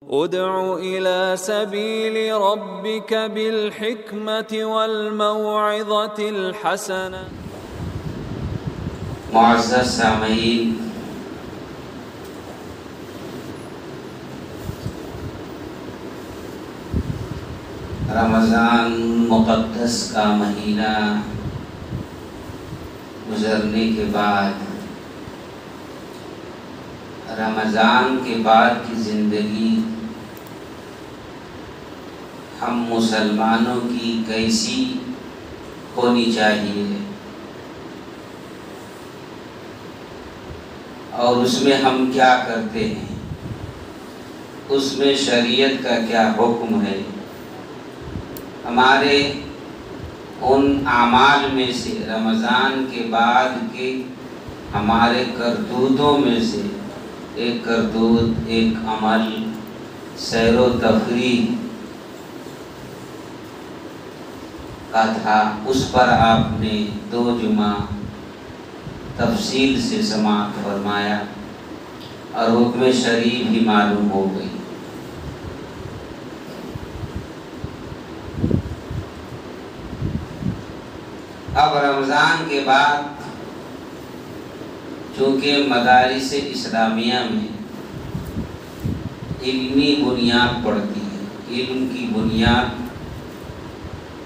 ادع إلى سبيل ربك بالحكمة والموعظة الحسنة. معزز سامعین، رمضان مقدس کا مہینہ گزرنے کے بعد رمضان کے بعد کی زندگی ہم مسلمانوں کی کیسی ہونی چاہیے اور اس میں ہم کیا کرتے ہیں، اس میں شریعت کا کیا حکم ہے، ہمارے ان اعمال میں سے رمضان کے بعد کے ہمارے کرتوتوں میں سے ایک کرتوت، ایک عمل سیر و تفریح کا تھا، اس پر آپ نے 2 جمعہ تفصیل سے سماعت فرمایا اور حکم شریف ہی معلوم ہو گئی۔ اب رمضان کے بعد چونکہ مدارس اسلامیہ میں علمی بنیاد پڑتی ہے، علم کی بنیاد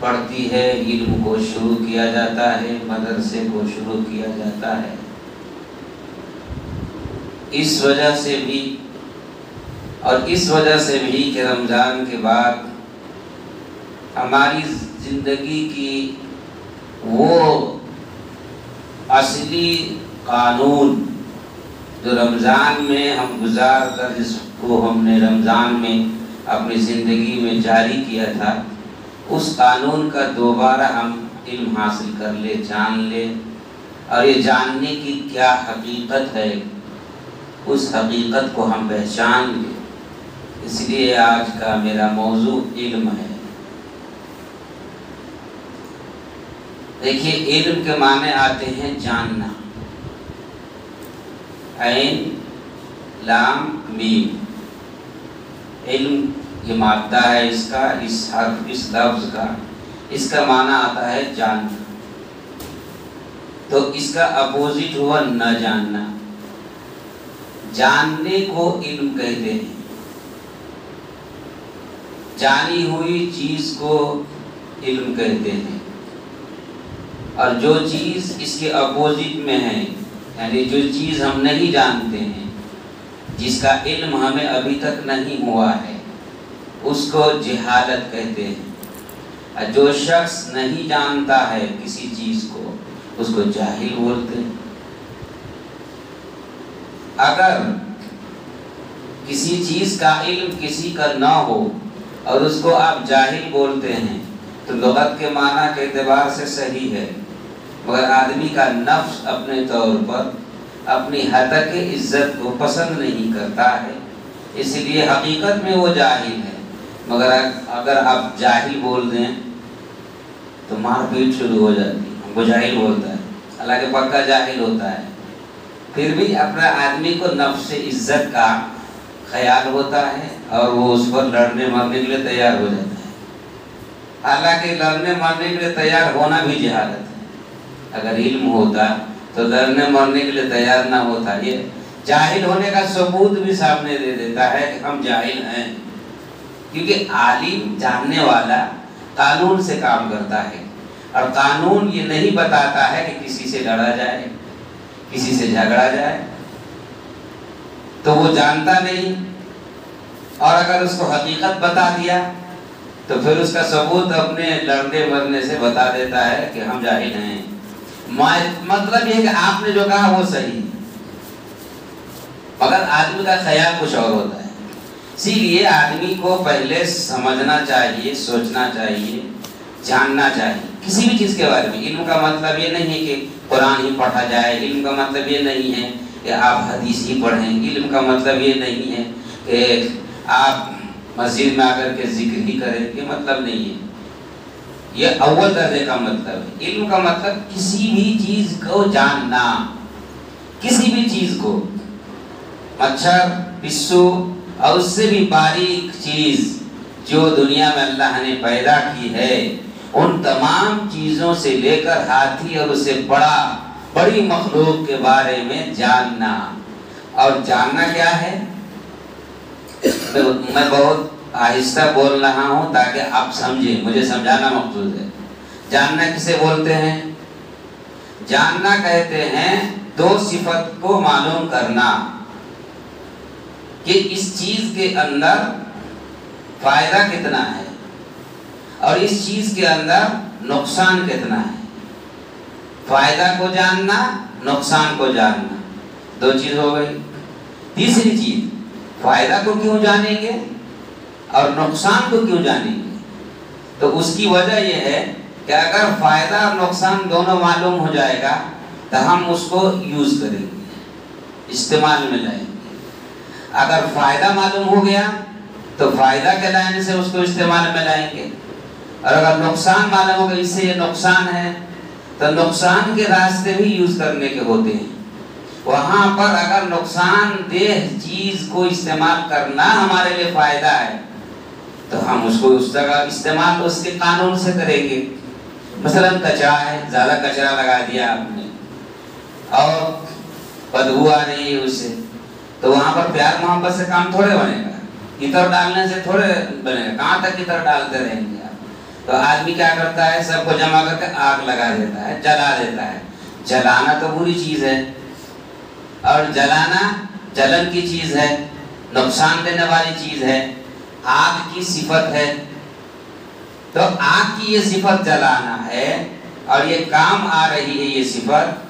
پڑتی ہے، علم کو شروع کیا جاتا ہے، مدرسے کو شروع کیا جاتا ہے۔ اس وجہ سے بھی کہ رمضان کے بعد ہماری زندگی کی وہ اصلی قانون جو رمضان میں ہم گزار کر، جس کو ہم نے رمضان میں اپنی زندگی میں جاری کیا تھا، اس قانون کا دوبارہ ہم علم حاصل کر لے، جان لے، اور یہ جاننے کی کیا حقیقت ہے، اس حقیقت کو ہم پہچان لیں۔ اس لیے آج کا میرا موضوع علم ہے۔ دیکھیے، علم کے معنی آتے ہیں جاننا، عین لام میم، علم یہ مادہ ہے اس کا، اس حرف، اس لفظ کا، اس کا معنی آتا ہے جاننا۔ تو اس کا اپوزٹ ہوا نہ جاننا۔ جاننے کو علم کہتے ہیں، جانی ہوئی چیز کو علم کہتے ہیں، اور جو چیز اس کے اپوزٹ میں ہے، یعنی جو چیز ہم نہیں جانتے ہیں، جس کا علم ہمیں ابھی تک نہیں ہوا ہے، اس کو جہالت کہتے ہیں۔ جو شخص نہیں جانتا ہے کسی چیز کو، اس کو جاہل بولتے ہیں۔ اگر کسی چیز کا علم کسی کا نہ ہو اور اس کو آپ جاہل بولتے ہیں تو لغت کے معنی کے اعتبار سے صحیح ہے، مگر آدمی کا نفس اپنے طور پر اپنی حد کی عزت کو پسند نہیں کرتا ہے، اس لیے حقیقت میں وہ جاہل ہے، مگر اگر آپ جاہل بول دیں تو مار پیٹ شروع ہو جاتی ہے، وہ جاہل بولتا ہے، حالانکہ پکا جاہل ہوتا ہے، پھر بھی اپنا آدمی کو نفس عزت کا خیال ہوتا ہے اور وہ اس پر لڑنے مرنے کے لیے تیار ہو جاتا ہے، حالانکہ لڑنے مرنے کے لیے تیار ہونا بھی جہالت ہے۔ اگر علم ہوتا تو لڑنے مرنے کے لیے تیار نہ ہوتا۔ یہ جاہل ہونے کا ثبوت بھی سامنے دے دیتا ہے کہ ہم جاہل ہیں، کیونکہ عالم جاننے والا قانون سے کام کرتا ہے، اور قانون یہ نہیں بتاتا ہے کہ کسی سے لڑا جائے، کسی سے جھگڑا جائے، تو وہ جانتا نہیں، اور اگر اس کو حقیقت بتا دیا تو پھر اس کا ثبوت اپنے لڑنے مرنے سے بتا دیتا ہے کہ ہم جاہل ہیں۔ مطلب یہ کہ آپ نے جو کہا وہ صحیح، مگر آدمی کا خیال کچھ اور ہوتا ہے۔ اسی لیے آدمی کو پہلے سمجھنا چاہیے، سوچنا چاہیے، جاننا چاہیے کسی بھی چیز کے بارے میں۔ علم کا مطلب یہ نہیں ہے کہ قرآن ہی پڑھا جائے، علم کا مطلب یہ نہیں ہے کہ آپ حدیث ہی پڑھیں، علم کا مطلب یہ نہیں ہے کہ آپ مسجد میں آ کر کے ذکر ہی کریں، یہ مطلب نہیں ہے۔ یہ اول درجے کا مطلب ہے۔ علم کا مطلب کسی بھی چیز کو جاننا، کسی بھی چیز کو، مچھر، پسو، اور اس سے بھی باریک چیز جو دنیا میں اللہ نے پیدا کی ہے، ان تمام چیزوں سے لے کر ہاتھی اور اس سے بڑی مخلوق کے بارے میں جاننا. اور جاننا کیا ہے؟ میں بہت آہستہ بول رہا ہوں تاکہ آپ سمجھیں، مجھے سمجھانا مقصود ہے. جاننا کسے بولتے ہیں؟ جاننا کہتے ہیں دو صفت کو معلوم کرنا کہ اس چیز کے اندر فائدہ کتنا ہے اور اس چیز کے اندر نقصان کتنا ہے. فائدہ کو جاننا، نقصان کو جاننا، دو چیز ہو گئی. تیسری چیز، فائدہ کو کیوں جانیں گے اور نقصان کو کیوں جانیں گے؟ تو اس کی وجہ یہ ہے کہ اگر فائدہ اور نقصان دونوں معلوم ہو جائے گا تو ہم اس کو یوز کریں گے، استعمال میں لائیں گے. اگر فائدہ معلوم ہو گیا تو فائدہ کے لانے سے اس کو استعمال میں لائیں گے، اور اگر نقصان معلوم ہوگا اس سے یہ نقصان ہے تو نقصان کے راستے بھی یوز کرنے کے ہوتے ہیں. وہاں پر اگر نقصان دہ چیز کو استعمال کرنا ہمارے لیے فائدہ ہے تو ہم اس کو اس جگہ استعمال اس کے قانون سے کریں گے. مثلا کچرا ہے، زیادہ کچرا لگا دیا آپ نے اور بدبو آ رہی ہے اس سے، تو وہاں پر پیار محبت سے کام تھوڑے بنے گا، عطر ڈالنے سے تھوڑے بنے گا. کہاں تک عطر ڈالتے رہیں گے آپ؟ تو آدمی کیا کرتا ہے، سب کو جمع کر کے آگ لگا دیتا ہے، جلا دیتا ہے. جلانا تو بری چیز ہے، اور جلانا جلن کی چیز ہے، نقصان دینے والی چیز ہے، آگ کی صفت ہے. تو آگ کی یہ صفت جلانا ہے اور یہ کام آ رہی ہے. یہ صفت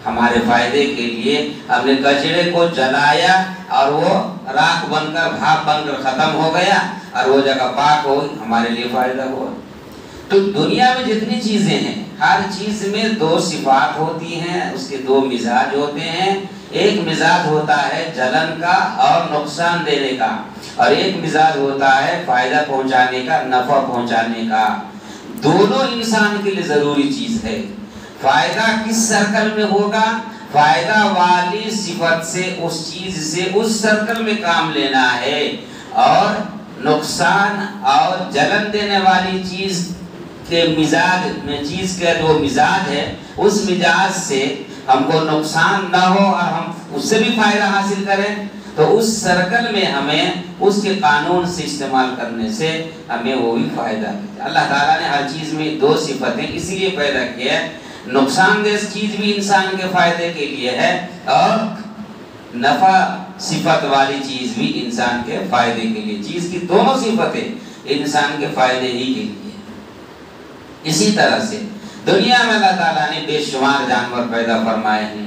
ہمارے فائدے کے لیے ہم نے کچرے کو جلایا اور وہ راکھ بن کر بھاپ بن کر ختم ہو گیا اور وہ جگہ پاک ہو، ہمارے لیے فائدہ ہوا. تو دنیا میں جتنی چیزیں ہیں ہر چیز میں دو صفات ہوتی ہیں، اس کے دو مزاج ہوتے ہیں. ایک مزاج ہوتا ہے جلن کا اور نقصان دینے کا، اور ایک مزاج ہوتا ہے فائدہ پہنچانے کا، نفع پہنچانے کا. دونوں انسان کے لیے ضروری چیز ہے. فائدہ کس سرکل میں ہوگا؟ فائدہ والی صفت سے، اس چیز سے اس سرکل میں کام لینا ہے، اور نقصان اور جلن دینے والی چیز کے مزاج میں، چیز کا جو مزاج ہے اس مزاج سے ہم کو نقصان نہ ہو اور ہم اس سے بھی فائدہ حاصل کریں، تو اس سرکل میں ہمیں اس کے قانون سے استعمال کرنے سے ہمیں وہ بھی فائدہ ہے. اللہ تعالیٰ نے ہر چیز میں دو صفتیں اسی لیے پیدا کیا ہے. نقصان دہ چیز بھی انسان کے فائدے کے لیے ہے اور نفع صفت والی چیز بھی انسان کے فائدے کے لیے. چیز کی دونوں صفتیں انسان کے فائدے ہی کے لیے. اسی طرح سے دنیا میں اللہ تعالیٰ نے بے شمار جانور پیدا فرمائے ہیں،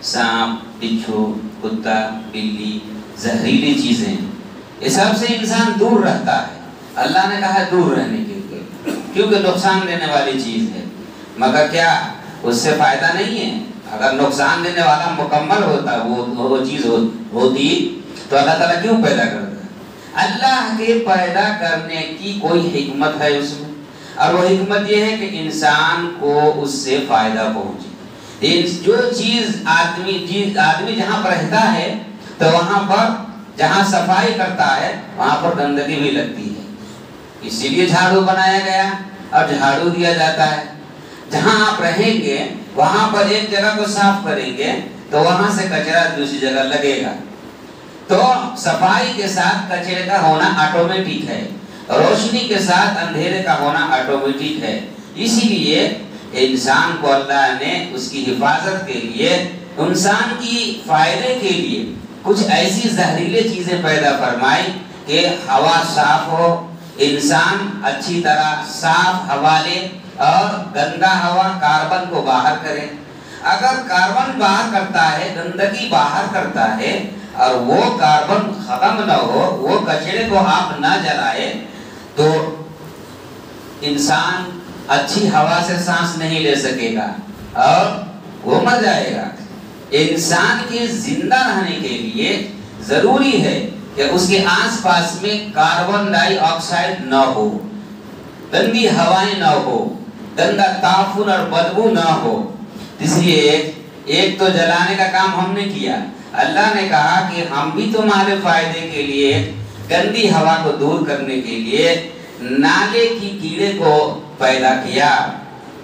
سانپ، بچھو، کتا، بلی، زہریلی چیزیں. یہ سب سے انسان دور رہتا ہے. اللہ نے کہا دور رہنے کے لیے، کیونکہ نقصان دینے والی چیز ہے. مگر کیا اس سے فائدہ نہیں ہے؟ اگر نقصان دینے والا مکمل ہوتا، وہ چیز ہوتی تو اللہ تعالیٰ کیوں پیدا کرتا؟ اللہ کے پیدا کرنے کی کوئی حکمت ہے اس میں، اور وہ حکمت یہ ہے کہ انسان کو اس سے فائدہ پہنچے. جو چیز آدمی جہاں پر رہتا ہے تو وہاں پر جہاں صفائی کرتا ہے وہاں پر گندگی بھی لگتی ہے، اسی لیے جھاڑو بنایا گیا اور جھاڑو دیا جاتا ہے. جہاں آپ رہیں گے وہاں پر ایک جگہ کو صاف کریں گے تو وہاں سے کچرا دوسری جگہ لگے گا. تو صفائی کے ساتھ کچرے کا ہونا آٹومیٹک ہے، روشنی کے ساتھ اندھیرے کا ہونا آٹومیٹک ہے. اسی لیے انسان کو اللہ نے اس کی حفاظت کے لیے، انسان کی فائدے کے لیے کچھ ایسی زہریلے چیزیں پیدا فرمائی کہ ہوا صاف ہو، انسان اچھی طرح صاف ہوا لے اور گندا ہوا کاربن کو باہر کرے. اگر کاربن باہر کرتا ہے، گندگی باہر کرتا ہے، اور وہ کاربن ختم نہ ہو، وہ کچرے کو آپ نہ جلائے تو انسان اچھی ہوا سے سانس نہیں لے سکے گا اور وہ مر جائے گا. انسان کے زندہ رہنے کے لیے ضروری ہے کہ اس کے آس پاس میں کاربن ڈائی آکسائڈ نہ ہو، گندی ہوائیں نہ ہو، گندا تعفن اور بدبو نہ ہو. اس لیے ایک تو جلانے کا کام ہم نے کیا، اللہ نے کہا کہ ہم بھی تمہارے فائدے کے لیے گندی ہوا کو دور کرنے کے لیے نالے کی کیڑے کو پیدا کیا.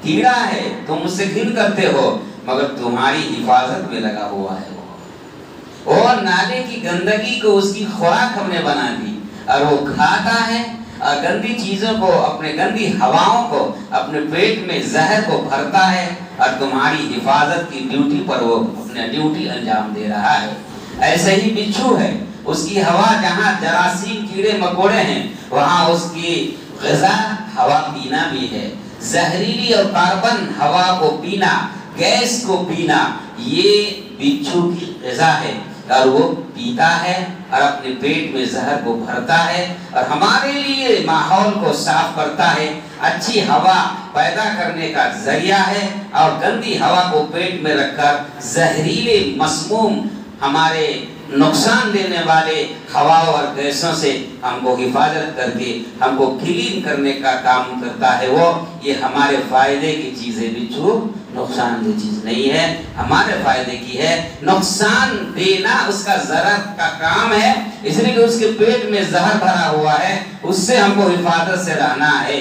کیڑا ہے، تم اس سے گھن کرتے ہو مگر تمہاری حفاظت میں لگا ہوا ہے وہ. اور نالے کی گندگی کو اس کی خوراک ہم نے بنا دی اور وہ کھاتا ہے اور گندی چیزوں کو، اپنے گندی ہواؤں کو اپنے پیٹ میں زہر کو بھرتا ہے اور تمہاری حفاظت کی ڈیوٹی پر وہ اپنا ڈیوٹی انجام دے رہا ہے. ایسے ہی بچھو ہے، اس کی ہوا جہاں جراثیم کیڑے مکوڑے ہیں وہاں اس کی غذا ہوا پینا بھی ہے. زہریلی اور کاربن ہوا کو پینا، گیس کو پینا، یہ بچھو کی غذا ہے اور وہ پیتا ہے اور اپنے پیٹ میں زہر کو بھرتا ہے اور ہمارے لیے ماحول کو صاف کرتا ہے، اچھی ہوا پیدا کرنے کا ذریعہ ہے اور گندی ہوا کو پیٹ میں رکھ کر زہریلے مسموم ہمارے نقصان دینے والے ہواؤں اور گیسوں سے ہم کو حفاظت کر کے ہم کو کلین کرنے کا کام کرتا ہے. وہ یہ ہمارے فائدے کی چیزیں بچھو نقصان دہ چیز نہیں ہے، ہمارے فائدے کی ہے. نقصان دینا اس کا ضرر کا کام ہے، اس لیے کہ اس کے پیٹ میں زہر بھرا ہوا ہے، اس سے ہم کو حفاظت سے رہنا ہے.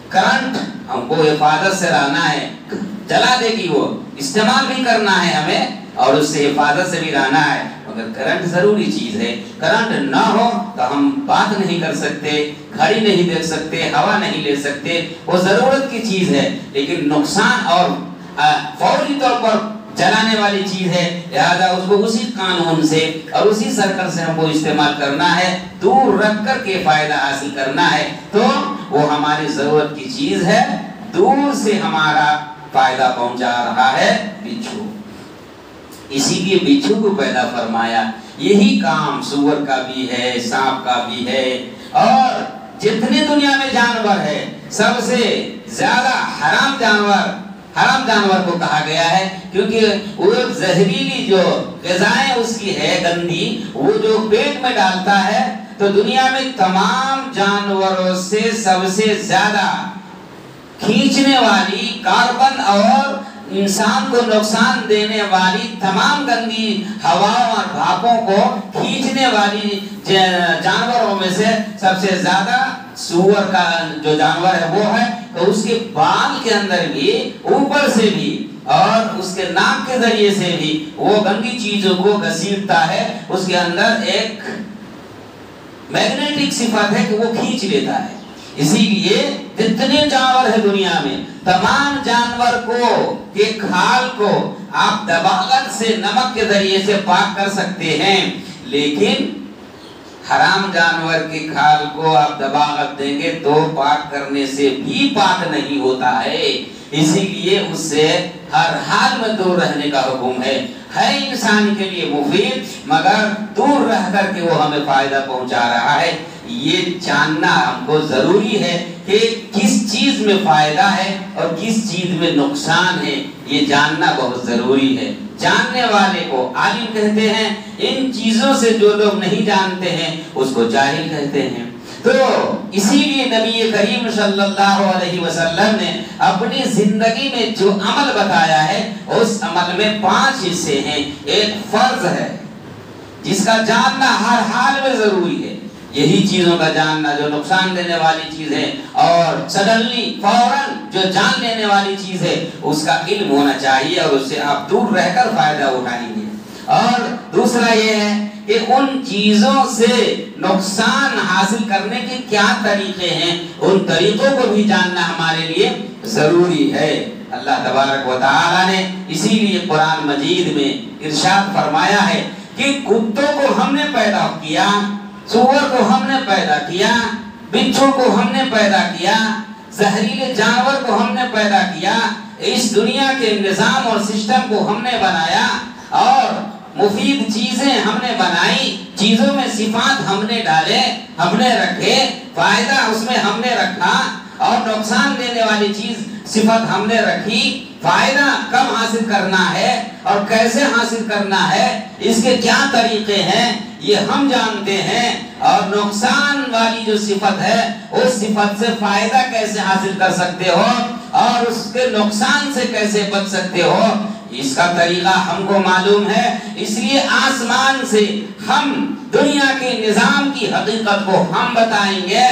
کرنٹ ہم کو حفاظت سے رہنا ہے، جلا دے گی وہ، استعمال بھی کرنا ہے ہمیں اور اس سے حفاظت سے بھی رہنا ہے. مگر کرنٹ ضروری چیز ہے، کرنٹ نہ ہو تو ہم بات نہیں کر سکتے، گھڑی نہیں دیکھ سکتے، ہوا نہیں لے سکتے. وہ ضرورت کی چیز ہے لیکن نقصان اور فوری طور پر جلانے والی چیز ہے، لہذا اس کو اسی قانون سے اور اسی سرکل سے ہم کو استعمال کرنا ہے، دور رکھ کر کے فائدہ حاصل کرنا ہے. تو وہ ہماری ضرورت کی چیز ہے، دور سے ہمارا فائدہ پہنچا رہا ہے بچھو. اسی لیے بچھو کو پیدا فرمایا. یہی کام سور کا بھی ہے، سانپ کا بھی ہے اور جتنے دنیا میں جانور ہے سب سے زیادہ حرام جانور کو کہا گیا ہے، کیونکہ وہ زہریلی جو غذائیں اس کی ہے گندی، وہ جو پیٹ میں ڈالتا ہے تو دنیا میں تمام جانوروں سے سب سے زیادہ کھینچنے والی کاربن اور انسان کو نقصان دینے والی تمام گندی ہواؤں اور بھاپوں کو کھینچنے والی جانوروں میں سے سب سے زیادہ سور کا جو جانور ہے وہ ہے. تو اس کے بال کے اندر بھی، اوپر سے بھی اور اس کے ناک کے ذریعے سے بھی وہ گندی چیزوں کو گھسیٹتا ہے. اس کے اندر ایک میگنیٹک صفت ہے کہ وہ کھینچ لیتا ہے. اسی لیے جتنے جانور ہے دنیا میں تمام جانور کو کے کھال کو آپ دباغت سے نمک کے ذریعے سے پاک کر سکتے ہیں، لیکن حرام جانور کے کھال کو آپ دباغت دیں گے تو پاک کرنے سے بھی پاک نہیں ہوتا ہے. اسی لیے اس سے ہر حال میں دور رہنے کا حکم ہے انسان کے لیے مفید، مگر دور رہ کر کے وہ ہمیں فائدہ پہنچا رہا ہے. یہ جاننا ہم کو ضروری ہے کہ کس چیز میں فائدہ ہے اور کس چیز میں نقصان ہے، یہ جاننا بہت ضروری ہے. جاننے والے کو عالم کہتے ہیں، ان چیزوں سے جو لوگ نہیں جانتے ہیں اس کو جاہل کہتے ہیں. تو اسی لیے نبی کریم صلی اللہ علیہ وسلم نے اپنی زندگی میں جو عمل بتایا ہے اس عمل میں 5 حصے ہیں. ایک فرض ہے جس کا جاننا ہر حال میں ضروری ہے، یہی چیزوں کا جاننا جو نقصان دینے والی چیز ہے اور سڈنلی فوراً جو جان لینے والی چیز ہے اس کا علم ہونا چاہیے اور اس سے آپ دور رہ کر فائدہ اٹھائیں گے. اور دوسرا یہ ہے کہ ان چیزوں سے نقصان حاصل کرنے کے کیا طریقے ہیں، ان طریقوں کو بھی جاننا ہمارے لیے ضروری ہے. اللہ تبارک و تعالی نے اسی لیے قرآن مجید میں ارشاد فرمایا ہے کہ کتوں کو ہم نے پیدا کیا، سور کو ہم نے پیدا کیا، بچھو کو ہم نے پیدا کیا، زہریلے جانور کو ہم نے پیدا کیا، اس دنیا کے نظام اور سسٹم کو ہم نے بنایا اور مفید چیزیں ہم نے بنائی، چیزوں میں صفات ہم نے ڈالے، ہم نے رکھے، فائدہ اس میں ہم نے رکھا اور نقصان دینے والی چیز صفت ہم نے رکھی. فائدہ کب حاصل کرنا ہے اور کیسے حاصل کرنا ہے، اس کے کیا طریقے ہیں یہ ہم جانتے ہیں، اور نقصان والی جو صفت ہے اس صفت سے فائدہ کیسے حاصل کر سکتے ہو اور اس کے نقصان سے کیسے بچ سکتے ہو، اس کا طریقہ ہم کو معلوم ہے، اس لیے آسمان سے ہم دنیا کے نظام کی حقیقت کو ہم بتائیں گے،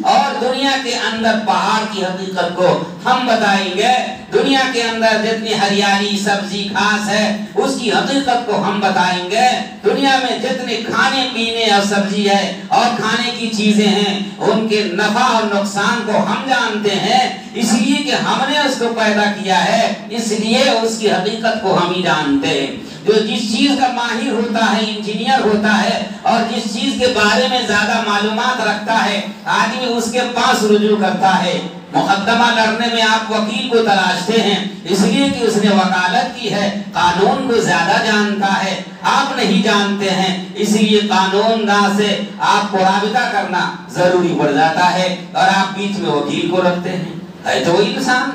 اور دنیا کے اندر پہاڑ کی حقیقت کو ہم بتائیں گے، دنیا کے اندر جتنی ہریالی سبزی گھاس ہے اس کی حقیقت کو ہم بتائیں گے، دنیا میں جتنے کھانے پینے اور سبزی ہے اور کھانے کی چیزیں ہیں ان کے نفع اور نقصان کو ہم جانتے ہیں، اس لیے کہ ہم نے اس کو پیدا کیا ہے، اس لیے اس کی حقیقت کو ہم ہی جانتے ہیں۔ جو جس چیز کا ماہر ہوتا ہے، انجینئر ہوتا ہے، اور جس چیز کے بارے میں زیادہ معلومات رکھتا ہے، آدمی اس کے پاس رجوع کرتا ہے۔ مقدمہ لڑنے میں آپ وکیل کو تلاشتے ہیں، اس لیے کہ اس نے وکالت کی ہے، قانون کو زیادہ جانتا ہے، آپ نہیں جانتے ہیں، اس لیے قانون داں سے آپ کو رابطہ کرنا ضروری پڑ جاتا ہے، اور آپ بیچ میں وکیل کو رکھتے ہیں، ہے تو وہی انسان۔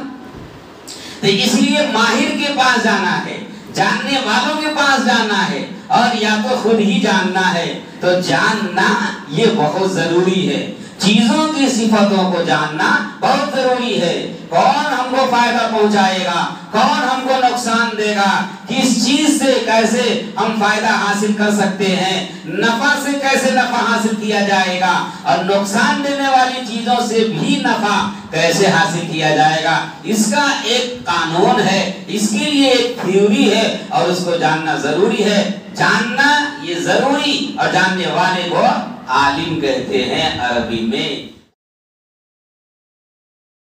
تو اس لیے ماہر کے پاس جانا ہے، جاننے والوں کے پاس جانا ہے، اور یا تو خود ہی جاننا ہے۔ تو جاننا یہ بہت ضروری ہے، چیزوں کی صفتوں کو جاننا بہت ضروری ہے۔ کون ہم کو فائدہ پہنچائے گا، کون ہم کو نقصان دے گا، کس چیز سے کیسے ہم فائدہ حاصل کر سکتے ہیں، نفع سے کیسے نفع حاصل کیا جائے گا، اور نقصان دینے والی چیزوں سے بھی نفع کیسے حاصل کیا جائے گا، اس کا ایک قانون ہے، اس کے لیے ایک تھیوری ہے، اور اس کو جاننا ضروری ہے۔ جاننا یہ ضروری، اور جاننے والے کو عالم کہتے ہیں عربی میں۔